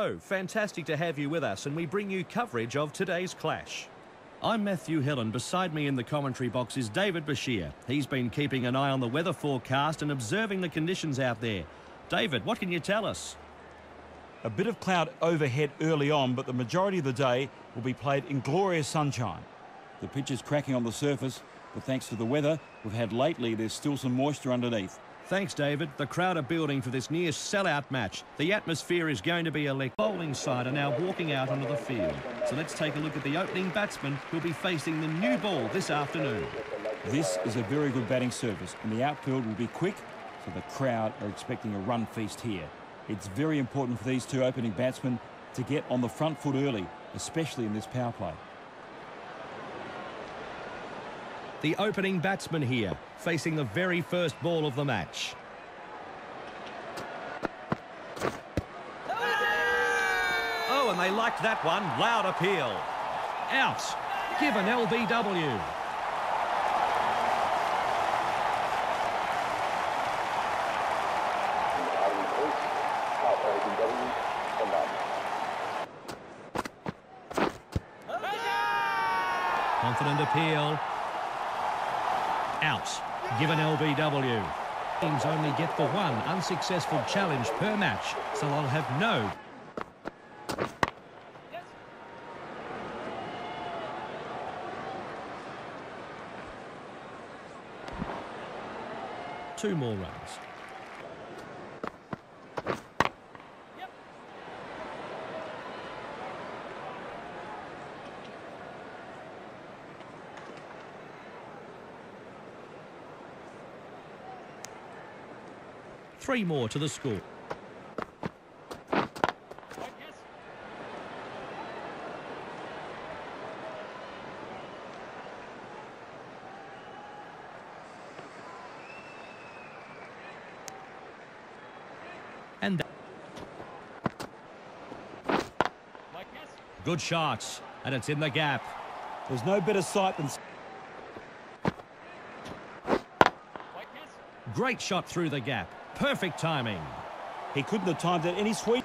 Oh, fantastic to have you with us, and we bring you coverage of today's clash. I'm Matthew Hill, and beside me in the commentary box is David Bashir. He's been keeping an eye on the weather forecast and observing the conditions out there. David, what can you tell us? A bit of cloud overhead early on, but the majority of the day will be played in glorious sunshine. The pitch is cracking on the surface, but thanks to the weather we've had lately, there's still some moisture underneath. Thanks, David. The crowd are building for this near sellout match. The atmosphere is going to be electric. Bowling side are now walking out onto the field. So let's take a look at the opening batsman who'll be facing the new ball this afternoon. This is a very good batting surface, and the outfield will be quick, so the crowd are expecting a run feast here. It's very important for these two opening batsmen to get on the front foot early, especially in this power play. The opening batsman here, facing the very first ball of the match. Oh, and they liked that one. Loud appeal. Out. Give an LBW. Confident appeal. Out. Give an LBW. Teams only get the one unsuccessful challenge per match, so I'll have no. Two more runs. Three more to the score. And good shots, and it's in the gap. There's no better sight than... Great shot through the gap. Perfect timing. He couldn't have timed it any sweet.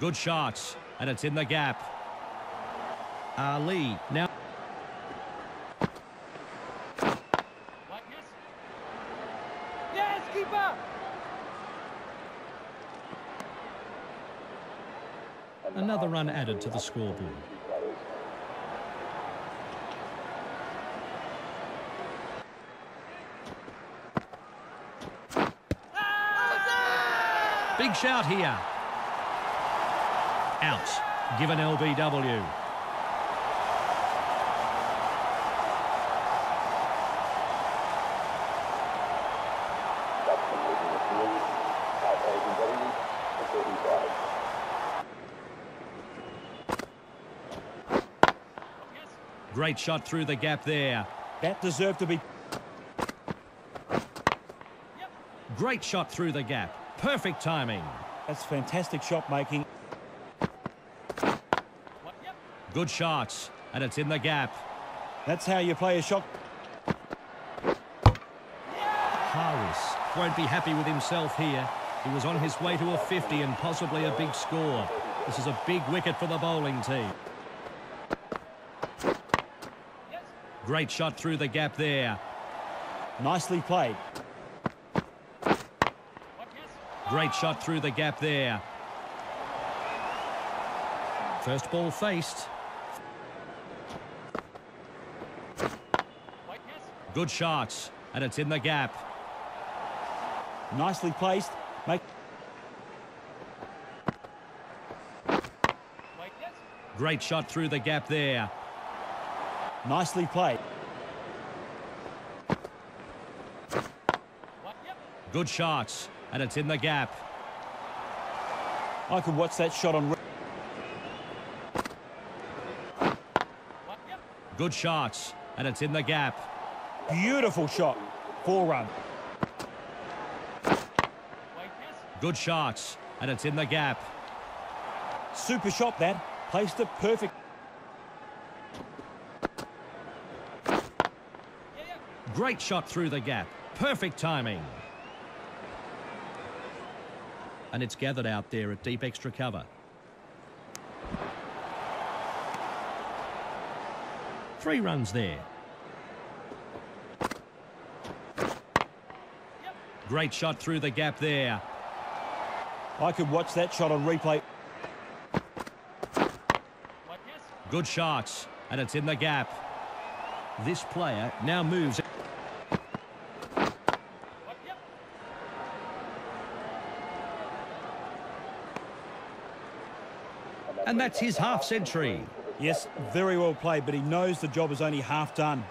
Good shots, and it's in the gap. Ali now. Yes, keeper. Another run added to the scoreboard. Big shout here. Out. Give an LBW. Great shot through the gap there. That deserved to be... Great shot through the gap. Perfect timing. That's fantastic shot making. Good shots, and it's in the gap. That's how you play a shot. Harris won't be happy with himself here. He was on his way to a 50 and possibly a big score. This is a big wicket for the bowling team. Great shot through the gap there. Nicely played. Great shot through the gap there. First ball faced. Good shots, and it's in the gap. Nicely placed. Great shot through the gap there. Nicely played. Good shots, and it's in the gap. I could watch that shot on... Good shots, and it's in the gap. Beautiful shot. 4 run. Good shots, and it's in the gap. Super shot that. Placed it perfect. Great shot through the gap. Perfect timing. And it's gathered out there at deep extra cover. 3 runs there. Great shot through the gap there. I could watch that shot on replay. Good shots, and it's in the gap. This player now moves. And that's his half century. Yes, very well played, but he knows the job is only half done.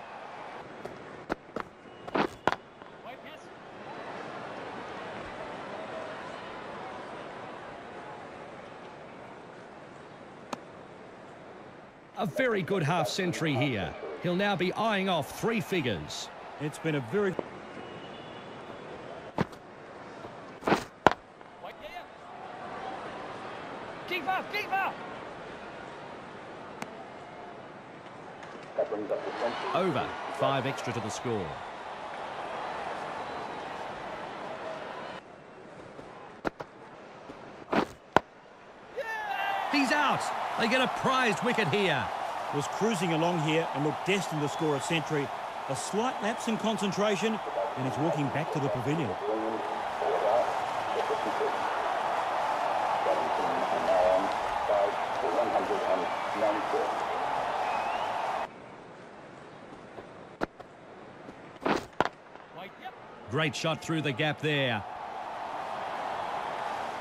A very good half century here. He'll now be eyeing off 3 figures. It's been a very... Keeper, keeper! Over. 5 extra to the score. He's out. They get a prized wicket here. Was cruising along here and looked destined to score a century. A slight lapse in concentration, and he's walking back to the pavilion. Great shot through the gap there.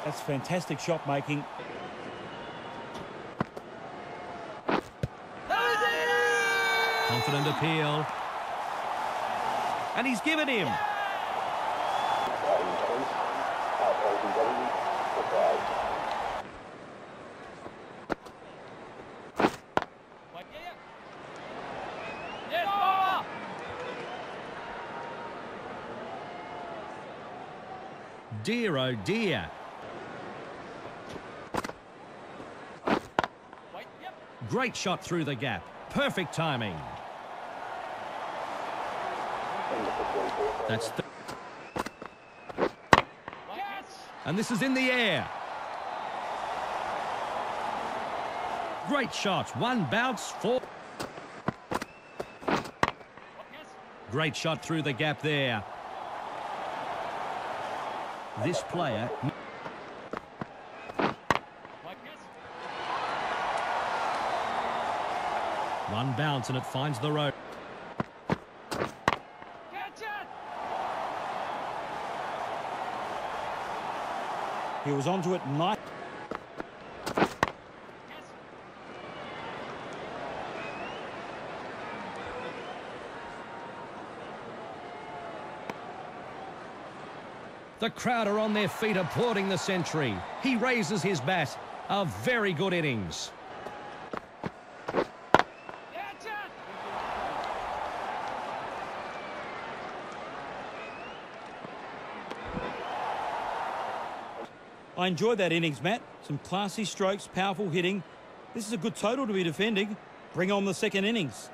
That's fantastic shot making. Confident appeal. And he's given him. Dear, oh dear. Great shot through the gap. Perfect timing. That's and this is in the air. Great shot. 1 bounce, 4. Great shot through the gap there. This player... 1 bounce and it finds the road. He was onto it nice. The crowd are on their feet applauding the century. He raises his bat. A very good innings. I enjoyed that innings, Matt. Some classy strokes, powerful hitting. This is a good total to be defending. Bring on the second innings.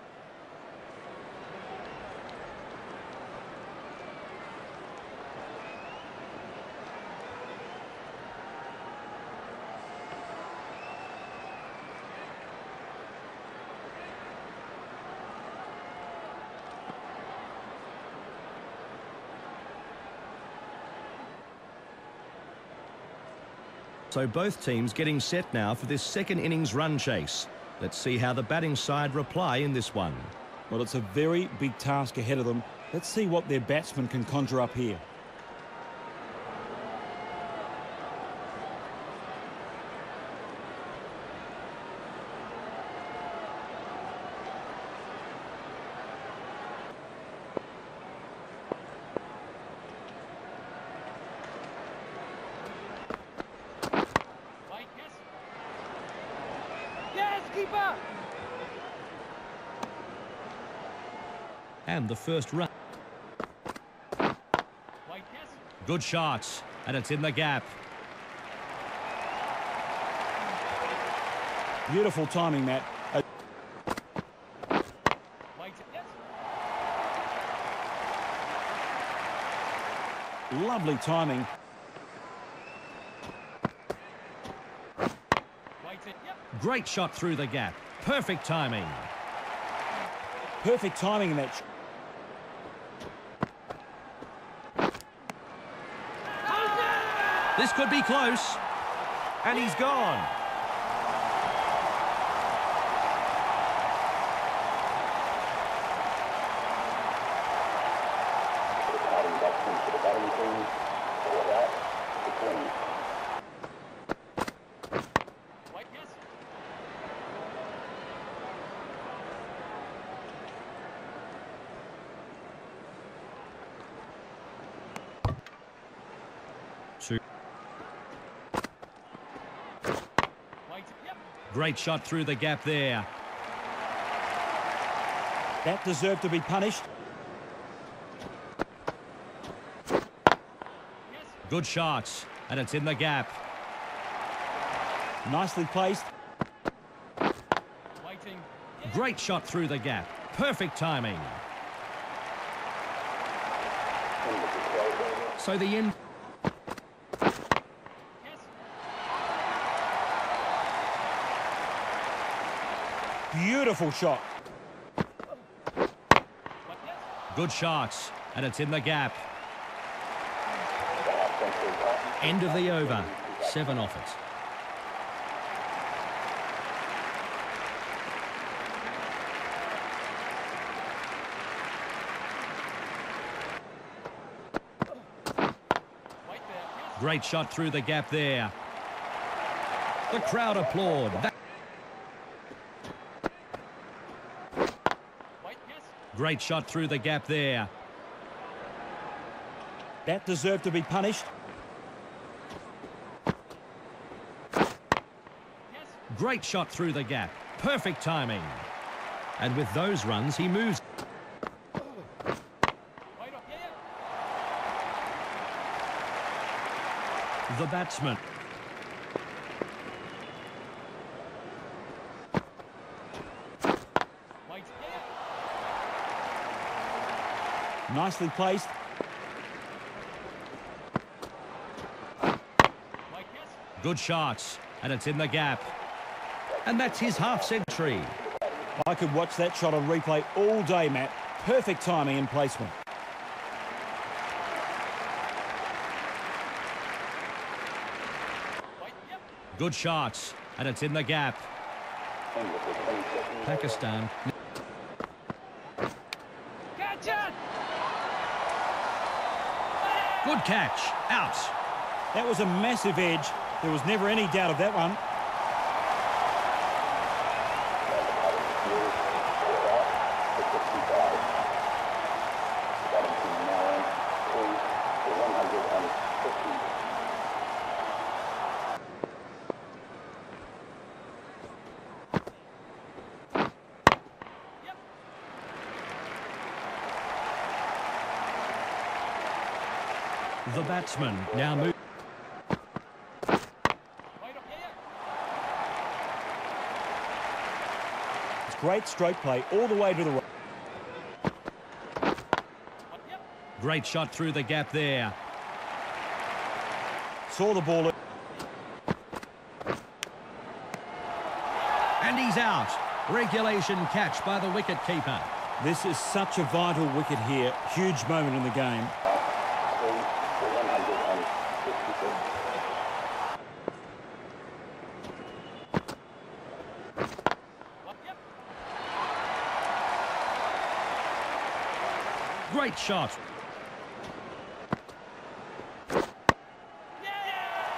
So both teams getting set now for this second innings run chase. Let's see how the batting side reply in this one. Well, it's a very big task ahead of them. Let's see what their batsmen can conjure up here. Keeper! And the first run. Good shots, and it's in the gap. Beautiful timing, Matt. Lovely timing. Great shot through the gap. Perfect timing. Perfect timing in that shot. This could be close. And he's gone. Great shot through the gap there. That deserved to be punished. Good shots, and it's in the gap. Nicely placed. Great shot through the gap. Perfect timing. So the end. Beautiful shot. Good shots, and it's in the gap. End of the over. 7 off it. Great shot through the gap there. The crowd applaud. Great shot through the gap there. That deserved to be punished. Great shot through the gap. Perfect timing. And with those runs, he moves. The batsman. Nicely placed. Good shots, and it's in the gap. And that's his half-century. I could watch that shot on replay all day, Matt. Perfect timing and placement. Good shots, and it's in the gap. Pakistan. Good catch. Out. That was a massive edge. There was never any doubt of that one. The batsman now moves. It's great stroke play all the way to the right. Great shot through the gap there. Saw the ball. And he's out. Regulation catch by the wicket-keeper. This is such a vital wicket here. Huge moment in the game. Great shot.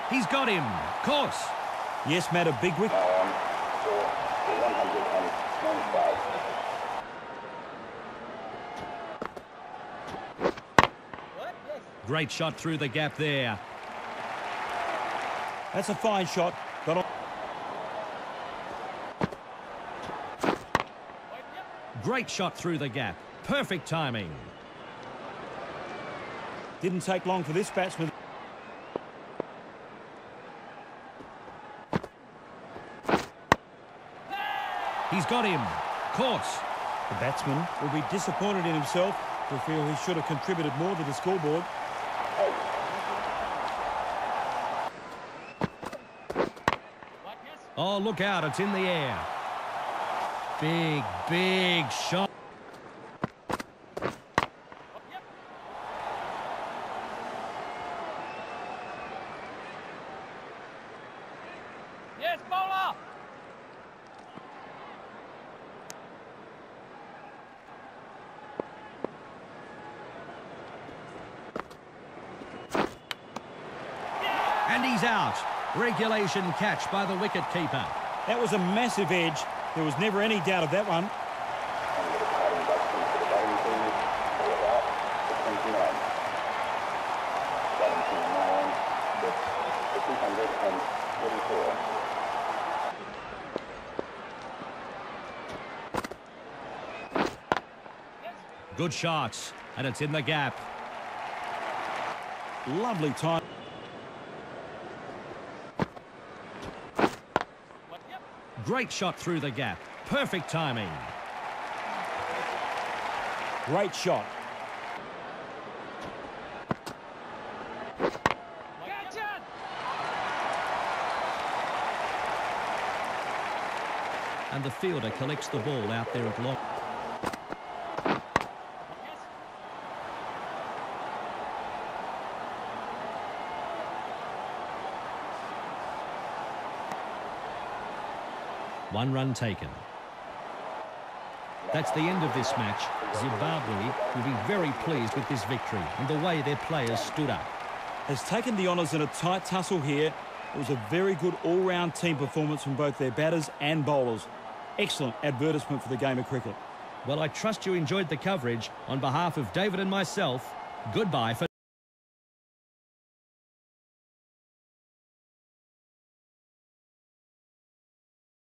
He's got him. Course. Yes, Matt, a big wicket. Great shot through the gap there. That's a fine shot. Got on. Great shot through the gap. Perfect timing. Didn't take long for this batsman. He's got him. Course. The batsman will be disappointed in himself. He'll feel he should have contributed more to the scoreboard. Oh, look out, it's in the air. Big, big shot. Yes, bowler! And he's out. Regulation catch by the wicket-keeper. That was a massive edge. There was never any doubt of that one. Good shots, and it's in the gap. Lovely time. Great shot through the gap. Perfect timing. Great shot. Catch it! And the fielder collects the ball out there at long. One run taken. That's the end of this match. Zimbabwe will be very pleased with this victory and the way their players stood up. Has taken the honours in a tight tussle here. It was a very good all-round team performance from both their batters and bowlers. Excellent advertisement for the game of cricket. Well, I trust you enjoyed the coverage. On behalf of David and myself, goodbye for